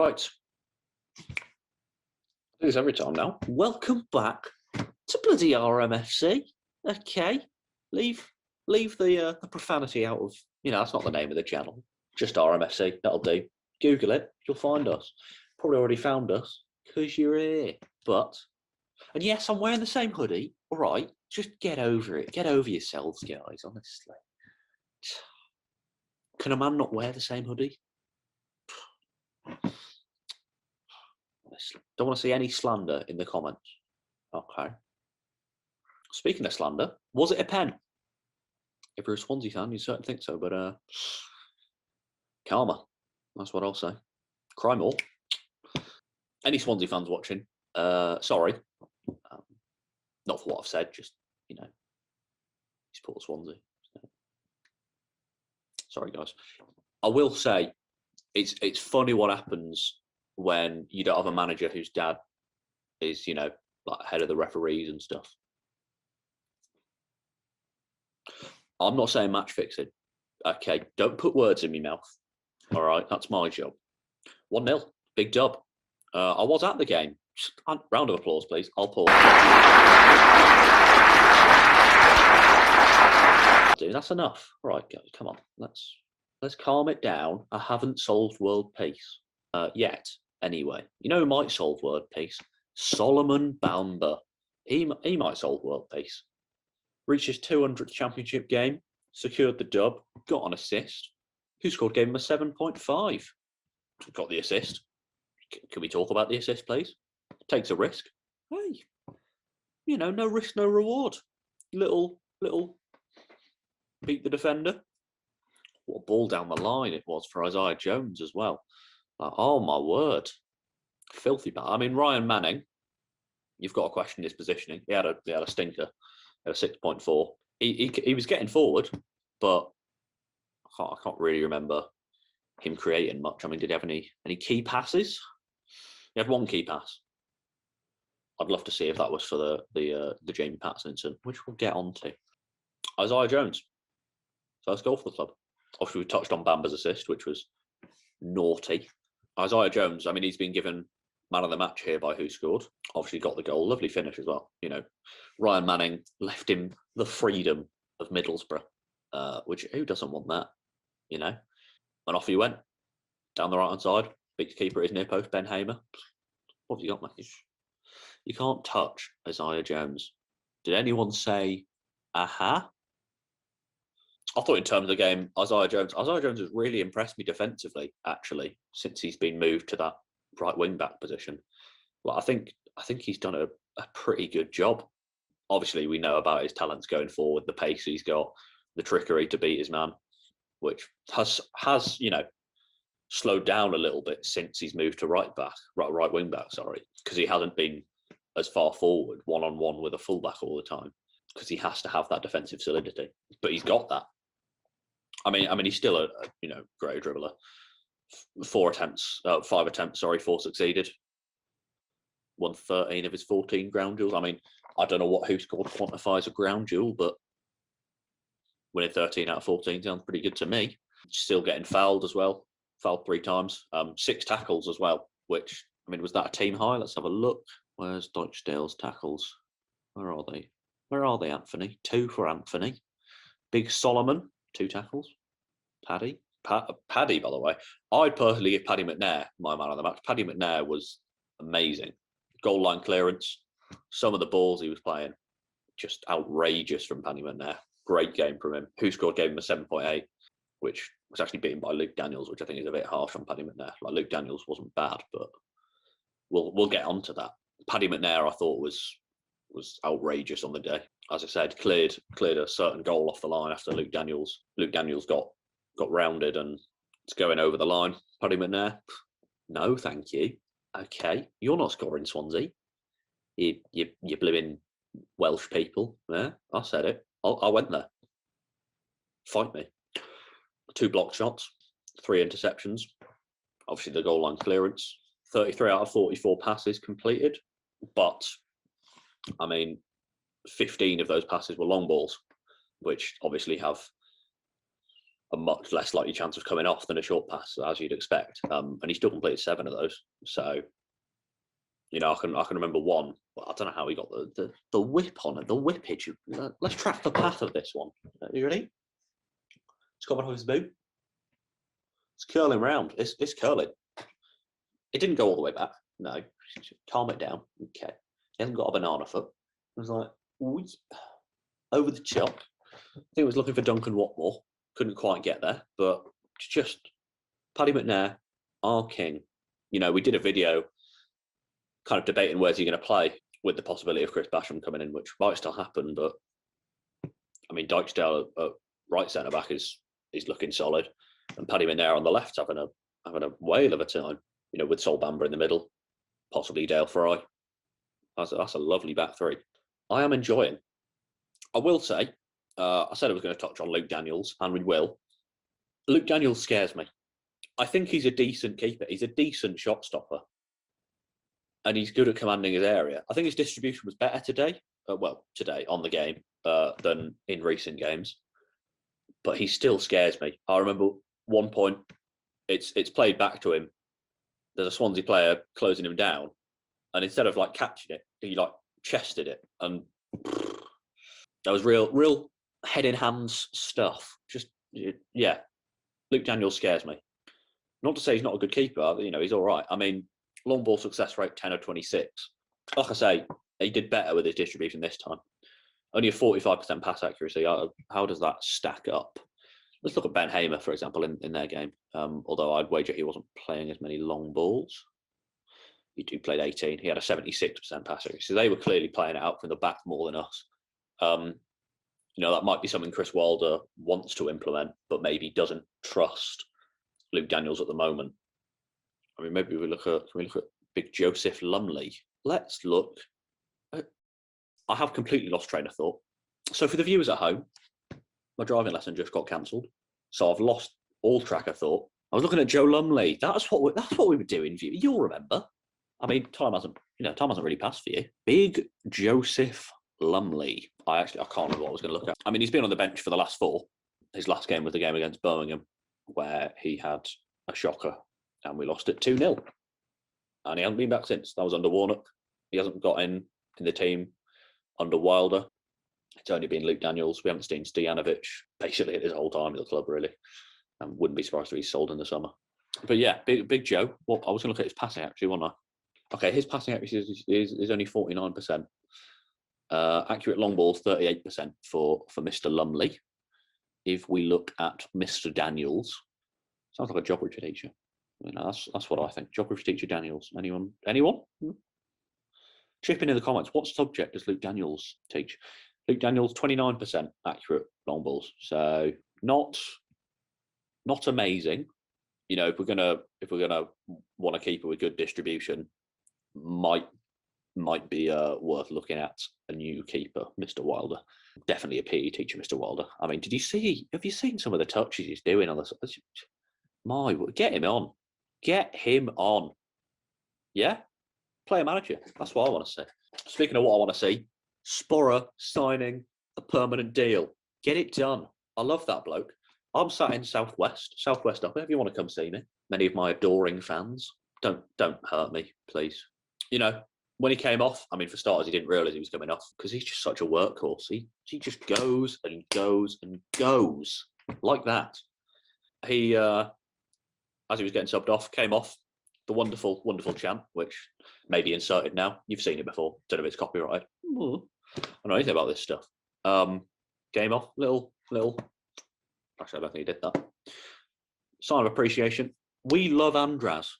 Right. I do this every time now. Welcome back to bloody OurMFC. Okay. Leave the profanity out of, that's not the name of the channel. Just OurMFC. That'll do. Google it. You'll find us. Probably already found us because you're here. And yes, I'm wearing the same hoodie. All right. Just get over it. Get over yourselves, guys, honestly. Can a man not wear the same hoodie? Don't want to see any slander in the comments. Okay. Speaking of slander, was it a pen? If you're a Swansea fan, you certainly think so, but karma. That's what I'll say. Cry more. Any Swansea fans watching, sorry. Not for what I've said, just, support Swansea. Sorry, guys. I will say, it's funny what happens when you don't have a manager whose dad is, like head of the referees and stuff. I'm not saying match fixing. Okay, don't put words in my mouth. All right, that's my job. 1-0, big dub. I was at the game. Round of applause, please. I'll pause. Dude, that's enough. All right, guys, come on. Let's calm it down. I haven't solved world peace yet. Anyway, who might solve world peace? Solomon Bamba. He might solve world peace. Reached his 200th championship game, secured the dub, got an assist. Who scored? Gave him a 7.5. Got the assist. Can we talk about the assist, please? Takes a risk. Hey, no risk, no reward. Little beat the defender. What a ball down the line it was for Isaiah Jones as well. Like, oh my word, filthy bad. I mean, Ryan Manning, you've got to question his positioning. He had a stinker, at a 6.4. He was getting forward, but I can't really remember him creating much. I mean, did he have any key passes? He had one key pass. I'd love to see if that was for the Jamie Patterson incident, which we'll get on to. Isaiah Jones, first goal for the club. Obviously, we touched on Bamba's assist, which was naughty. Isaiah Jones, I mean, he's been given man of the match here by who scored. Obviously got the goal. Lovely finish as well. Ryan Manning left him the freedom of Middlesbrough, which who doesn't want that, And off he went. Down the right-hand side. Big keeper at his near post, Ben Hamer. What have you got, mate? You can't touch Isaiah Jones. Did anyone say, aha? I thought in terms of the game, Isaiah Jones has really impressed me defensively, actually, since he's been moved to that right wing back position. Well, I think he's done a pretty good job. Obviously, we know about his talents going forward, the pace he's got, the trickery to beat his man, which has slowed down a little bit since he's moved to right wing back, because he hasn't been as far forward one-on-one with a fullback all the time, because he has to have that defensive solidity. But he's got that. I mean, he's still a great dribbler. 5 attempts, 4 succeeded. Won 13 of his 14 ground duels. I mean, I don't know what who scored quantifies a ground duel, but winning 13 out of 14 sounds pretty good to me. Still getting fouled as well. Fouled 3 times. 6 tackles as well, which, I mean, was that a team high? Let's have a look. Where's Deutschdale's tackles? Where are they, Anthony? 2 for Anthony. Big Solomon, 2 tackles. Paddy, by the way. I'd personally give Paddy McNair my man of the match. Paddy McNair was amazing. Goal line clearance. Some of the balls he was playing, just outrageous from Paddy McNair. Great game from him. Who scored gave him a 7.8, which was actually beaten by Luke Daniels, which I think is a bit harsh on Paddy McNair. Like, Luke Daniels wasn't bad, but we'll get onto that. Paddy McNair, I thought, was outrageous on the day. As I said, cleared a certain goal off the line after Luke Daniels got rounded and it's going over the line. Paddy McNair, no, thank you. Okay, you're not scoring, Swansea. You blooming Welsh people. Yeah, I said it. I went there. Fight me. 2 blocked shots, 3 interceptions. Obviously, the goal line clearance. 33 out of 44 passes completed. But, I mean, 15 of those passes were long balls, which obviously have a much less likely chance of coming off than a short pass, as you'd expect. And he still completed 7 of those. So, I can remember one, but I don't know how he got the whip on it, the whippage. Let's track the path of this one. Are you ready? It's coming off his boot. It's curling round. It's curling. It didn't go all the way back. No. Calm it down. Okay. He hasn't got a banana foot. I was like, over the top. I think he was looking for Duncan Watmore. Couldn't quite get there, but just Paddy McNair, our king. We did a video kind of debating where's he going to play with the possibility of Chris Basham coming in, which might still happen, but I mean, Dykesdale at right centre back is looking solid, and Paddy McNair on the left having a whale of a time. With Sol Bamba in the middle, possibly Dale Fry. That's a lovely back three. I am enjoying. I will say, I said I was going to touch on Luke Daniels, and we will. Luke Daniels scares me. I think he's a decent keeper. He's a decent shot stopper. And he's good at commanding his area. I think his distribution was better today. Today on the game than in recent games. But he still scares me. I remember one point, it's played back to him. There's a Swansea player closing him down, and instead of catching it, he chested it, and that was real head in hands stuff. Just Luke Daniels scares me. Not to say he's not a good keeper. He's all right. I mean, long ball success rate 10 of 26. Like I say, he did better with his distribution this time. Only a 45% pass accuracy. How does that stack up? Let's look at Ben Hamer, for example, in their game. Although I'd wager he wasn't playing as many long balls. He played 18. He had a 76% pass accuracy. So they were clearly playing it out from the back more than us. That might be something Chris Wilder wants to implement, but maybe doesn't trust Luke Daniels at the moment. I mean, maybe can we look at Big Joseph Lumley? Let's look. I have completely lost train of thought. So for the viewers at home, my driving lesson just got cancelled, so I've lost all track of thought. I was looking at Joe Lumley. That's what we were doing. You'll remember. I mean, time hasn't really passed for you. Big Joseph Lumley. I can't remember what I was going to look at. I mean, he's been on the bench for the last 4. His last game was the game against Birmingham, where he had a shocker, and we lost it 2-0. And he hasn't been back since. That was under Warnock. He hasn't got in the team under Wilder. It's only been Luke Daniels. We haven't seen Stojanovic basically at his whole time at the club, really. And wouldn't be surprised if he's sold in the summer. But yeah, Big Joe. Well, I was going to look at his passing actually, wasn't I? Okay, his passing accuracy is only 49%. Accurate long balls, 38% for Mr. Lumley. If we look at Mr. Daniels, sounds like a geography teacher. That's what I think. Geography teacher Daniels. Anyone? Chip in the comments. What subject does Luke Daniels teach? Luke Daniels, 29% accurate long balls. So not amazing. If we're gonna want to keep it with good distribution, might be worth looking at a new keeper, Mr. Wilder. Definitely a PE teacher, Mr. Wilder. I mean, have you seen some of the touches he's doing on this? Get him on. Get him on. Yeah? Player manager. That's what I want to see. Speaking of what I want to see, Sporra signing a permanent deal. Get it done. I love that bloke. I'm sat in Southwest up. If you want to come see me, many of my adoring fans, don't hurt me, please. When he came off, I mean, for starters, he didn't realise he was coming off because he's just such a workhorse. He just goes and goes and goes like that. He, as he was getting subbed off, came off the wonderful, wonderful chant, which may be inserted now. You've seen it before. Don't know if it's copyrighted. I don't know anything about this stuff. Game off, little. Actually, I don't think he did that. Sign of appreciation. We love Andras.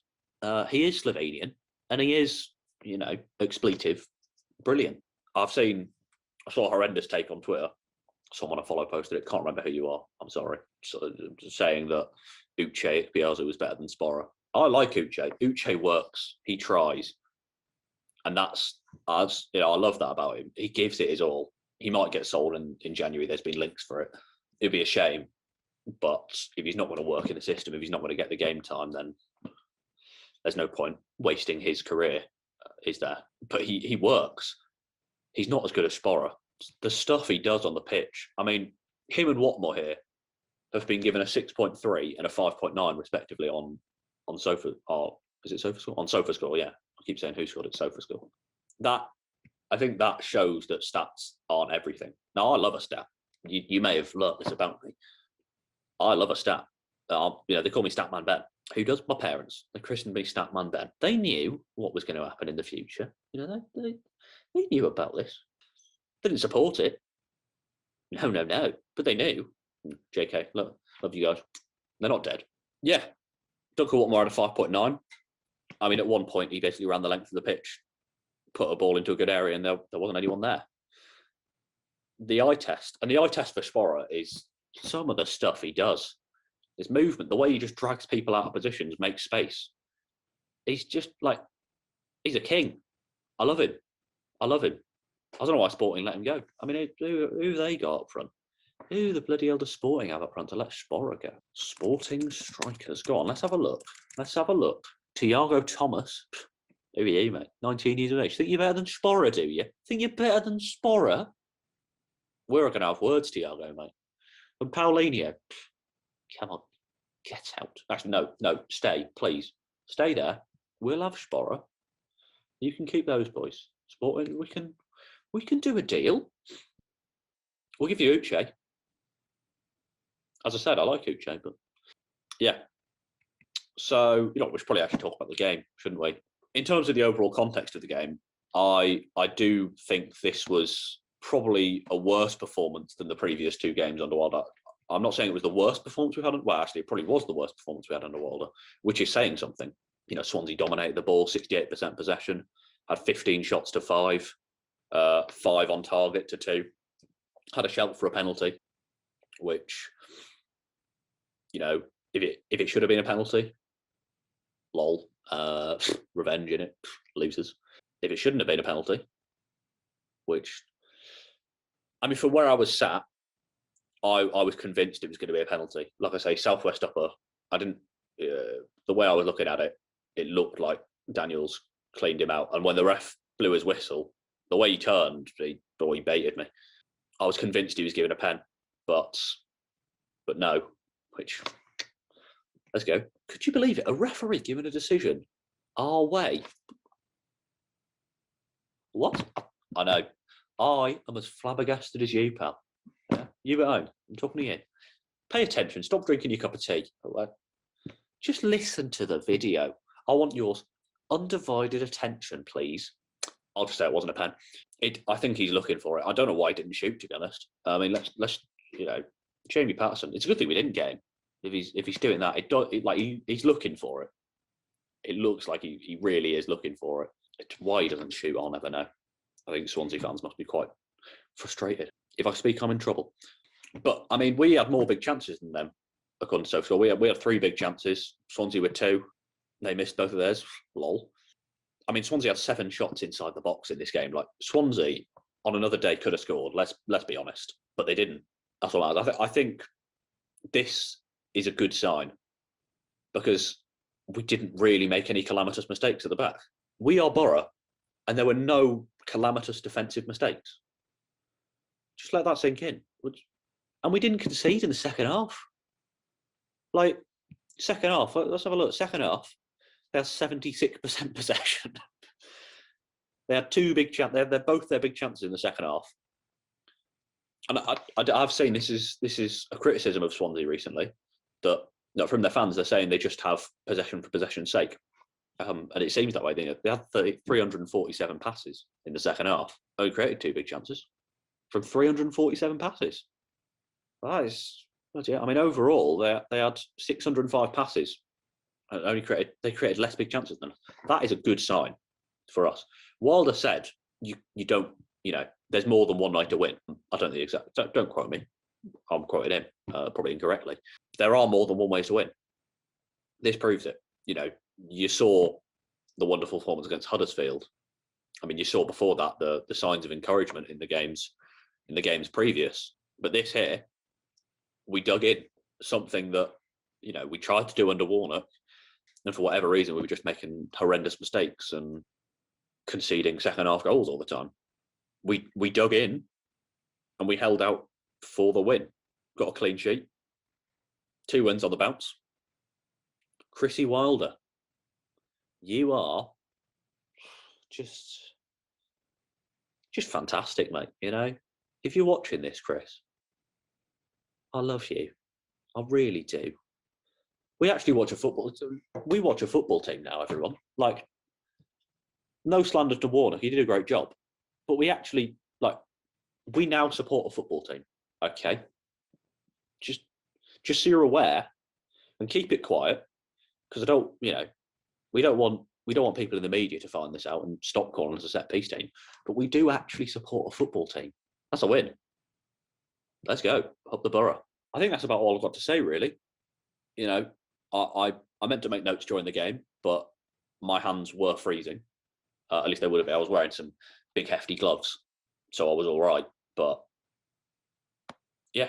He is Slovenian, and he is, expletive. Brilliant. I saw a horrendous take on Twitter. Someone I follow posted it. Can't remember who you are. I'm sorry. So, saying that Uche Piazza was better than Sporra. I like Uche. Uche works. He tries. And I love that about him. He gives it his all. He might get sold in January. There's been links for it. It'd be a shame. But if he's not going to work in the system, if he's not going to get the game time, then there's no point wasting his career, is there? But he works. He's not as good as Sporra. The stuff he does on the pitch. I mean, him and Watmore here, have been given a 6.3 and a 5.9 respectively on Sofa. Or is it SofaScore? On SofaScore, yeah. I keep saying who scored it, SofaScore. I think that shows that stats aren't everything. Now, I love a stat. You may have learnt this about me. I love a stat. They call me Statman Ben. Who does? My parents. They christened me Statman Ben. They knew what was going to happen in the future. They knew about this. They didn't support it. No. But they knew. JK, love you guys. They're not dead. Yeah. Duncan Watmore had a 5.9. I mean, at one point, he basically ran the length of the pitch, put a ball into a good area, and there wasn't anyone there. The eye test for Sporra is some of the stuff he does. His movement, the way he just drags people out of positions, makes space. He's just he's a king. I love him. I don't know why Sporting let him go. I mean, who they got up front? Who the bloody hell does Sporting have up front to let Sporra go? Sporting strikers. Go on, let's have a look. Thiago Thomas. Who are you, mate? 19 years of age. Think you're better than Sporra, do you? Think you're better than Sporra? We're going to have words, Thiago, mate. And Paulinho. Come on, get out. Actually, no, stay, please. Stay there. We'll have Sporra. You can keep those boys. Sporting, we can do a deal. We'll give you Uche. As I said, I like Uche, but yeah. So, we should probably actually talk about the game, shouldn't we? In terms of the overall context of the game, I do think this was probably a worse performance than the previous two games under Wilder. I'm not saying it was the worst performance we had. Well, actually, it probably was the worst performance we had under Wilder, which is saying something. Swansea dominated the ball, 68% possession, had 15 shots to 5, 5 on target to 2, had a shout for a penalty, which, if it should have been a penalty, lol, revenge in it, losers. If it shouldn't have been a penalty, which, I mean, from where I was sat, I was convinced it was going to be a penalty. Like I say, Southwest upper, the way I was looking at it, it looked like Daniels cleaned him out. And when the ref blew his whistle, the way he turned, he baited me. I was convinced he was given a pen, but no, which, let's go. Could you believe it? A referee giving a decision our way. What? I know. I am as flabbergasted as you, pal. Yeah? You at home. I'm talking to you. Pay attention. Stop drinking your cup of tea. Just listen to the video. I want your undivided attention, please. I'll just say it wasn't a pen. I think he's looking for it. I don't know why he didn't shoot, to be honest. I mean, let's Jamie Patterson. It's a good thing we didn't get him. If he's doing that, he's looking for it. It looks like he really is looking for it. It's why he doesn't shoot, I'll never know. I think Swansea fans must be quite frustrated. If I speak, I'm in trouble. But I mean, we had more big chances than them, according to SofaScore. We had 3 big chances. Swansea with 2. They missed both of theirs. Lol. I mean, Swansea had 7 shots inside the box in this game. Like, Swansea on another day could have scored. Let's be honest, but they didn't. That's all I think this is a good sign because we didn't really make any calamitous mistakes at the back. We are Borough, and there were no calamitous defensive mistakes. Just let that sink in. And we didn't concede in the second half. Second half, let's have a look. Second half, they had 76% possession. They had 2 big chances. They're both their big chances in the second half. And I've seen this is a criticism of Swansea recently that from their fans, they're saying they just have possession for possession's sake. And it seems that way. They had 347 passes in the second half. Only created 2 big chances from 347 passes. I mean, overall, they had 605 passes and they created less big chances than us. That is a good sign for us. Wilder said, you don't, there's more than one way to win. I don't know the exact, don't quote me. I'm quoting him, probably incorrectly. There are more than one way to win. This proves it. You saw the wonderful performance against Huddersfield. I mean, you saw before that the signs of encouragement in the games previous. But this here, we dug in something that, we tried to do under Warnock. And for whatever reason, we were just making horrendous mistakes and conceding second half goals all the time. We dug in and we held out for the win. Got a clean sheet. 2 wins on the bounce. Chrissy Wilder, you are just fantastic, mate. You know, if you're watching this, Chris, I love you. I really do. We actually watch a football. We watch a football team now, everyone. Like, no slander to Warner. He did a great job, but we actually we now support a football team. Okay, just so you're aware, and keep it quiet, because I don't. You know, we don't want people in the media to find this out and stop calling us a set piece team. But we do actually support a football team. That's a win. Let's go up the borough. I think that's about all I've got to say, really. You know, I meant to make notes during the game, but my hands were freezing. At least they would have been. I was wearing some big hefty gloves, so I was all right. But yeah,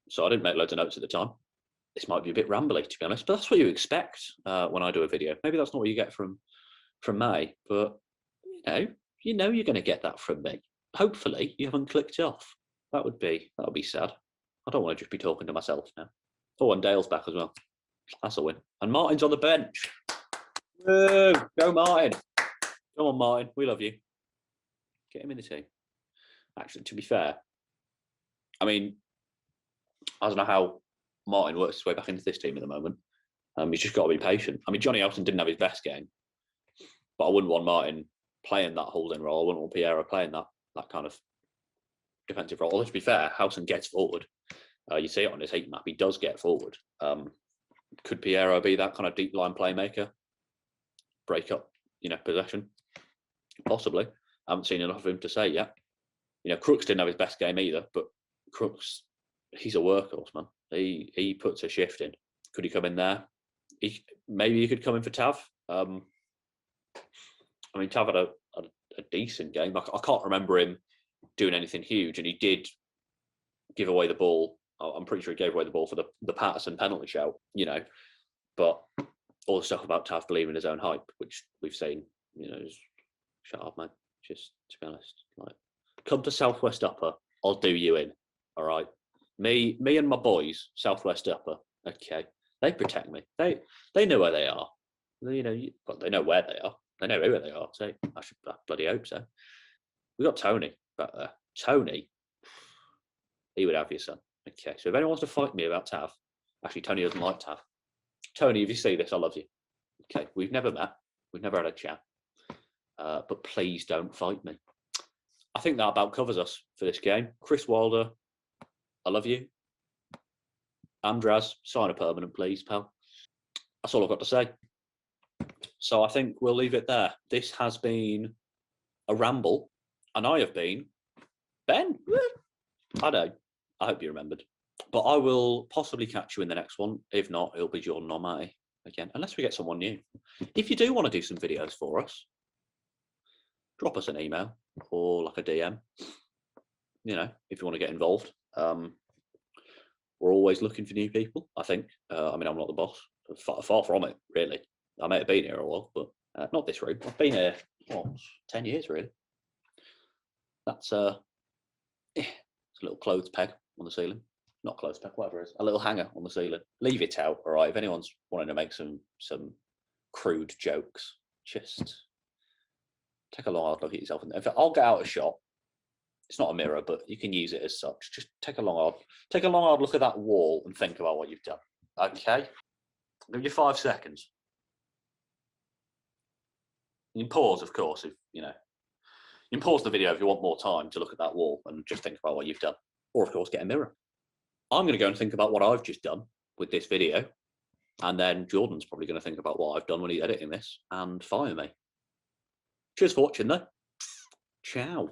so I didn't make loads of notes at the time. This might be a bit rambly, to be honest, but that's what you expect when I do a video. Maybe that's not what you get from me, but you know you're going to get that from me. Hopefully, you haven't clicked off. That would be sad. I don't want to just be talking to myself now. Oh, and Dale's back as well. That's a win. And Martin's on the bench. Woo! Go Martin. Come on, Martin. We love you. Get him in the team. Actually, to be fair, I mean, I don't know how Martin works his way back into this team at the moment. He's just got to be patient. I mean, Johnny Elton didn't have his best game, but I wouldn't want Martin playing that holding role. I wouldn't want Piero playing that kind of defensive role. Although, to be fair, Houghton gets forward. You see it on his heat map. He does get forward. Could Piero be that kind of deep line playmaker? Break up, possession? Possibly. I haven't seen enough of him to say yet. Crooks didn't have his best game either, but Crooks, he's a workhorse, man. He puts a shift in. Could he come in there? Maybe he could come in for Tav. I mean, Tav had a decent game. I can't remember him doing anything huge, and he did give away the ball. I'm pretty sure he gave away the ball for the Patterson penalty shout, but all the stuff about Tav believing his own hype, which we've seen, shut up, mate. Just to be honest, come to Southwest Upper, I'll do you in. All right, me and my boys, Southwest Upper. Okay, they protect me. They know where they are. They know where they are. They know who they are. So I bloody hope so. We got Tony back there. Tony, he would have your son. Okay, so if anyone wants to fight me about Tav, actually Tony doesn't like Tav. Tony, if you see this, I love you. Okay, we've never met. We've never had a chat. But please don't fight me. I think that about covers us for this game. Chris Wilder, I love you. Andraz, sign a permanent, please, pal. That's all I've got to say. So I think we'll leave it there. This has been a ramble, and I have been Ben. I know. I hope you remembered. But I will possibly catch you in the next one. If not, it'll be Jordan or Matty again, unless we get someone new. If you do want to do some videos for us, drop us an email or like a DM, if you want to get involved. We're always looking for new people, I think. I mean, I'm not the boss. Far from it, really. I may have been here a while, but not this room. I've been here, 10 years, really. That's it's a little clothes peg on the ceiling. Not clothes peg, whatever it is. A little hanger on the ceiling. Leave it out, all right? If anyone's wanting to make some crude jokes, just take a long hard look at yourself. In fact, I'll get out a shot. It's not a mirror, but you can use it as such. Just take a long hard look at that wall and think about what you've done. Okay? I'll give you 5 seconds. You can pause, of course, if you can pause the video if you want more time to look at that wall and just think about what you've done. Or, of course, get a mirror. I'm going to go and think about what I've just done with this video. And then Jordan's probably going to think about what I've done when he's editing this and fire me. Cheers for watching, though. Ciao.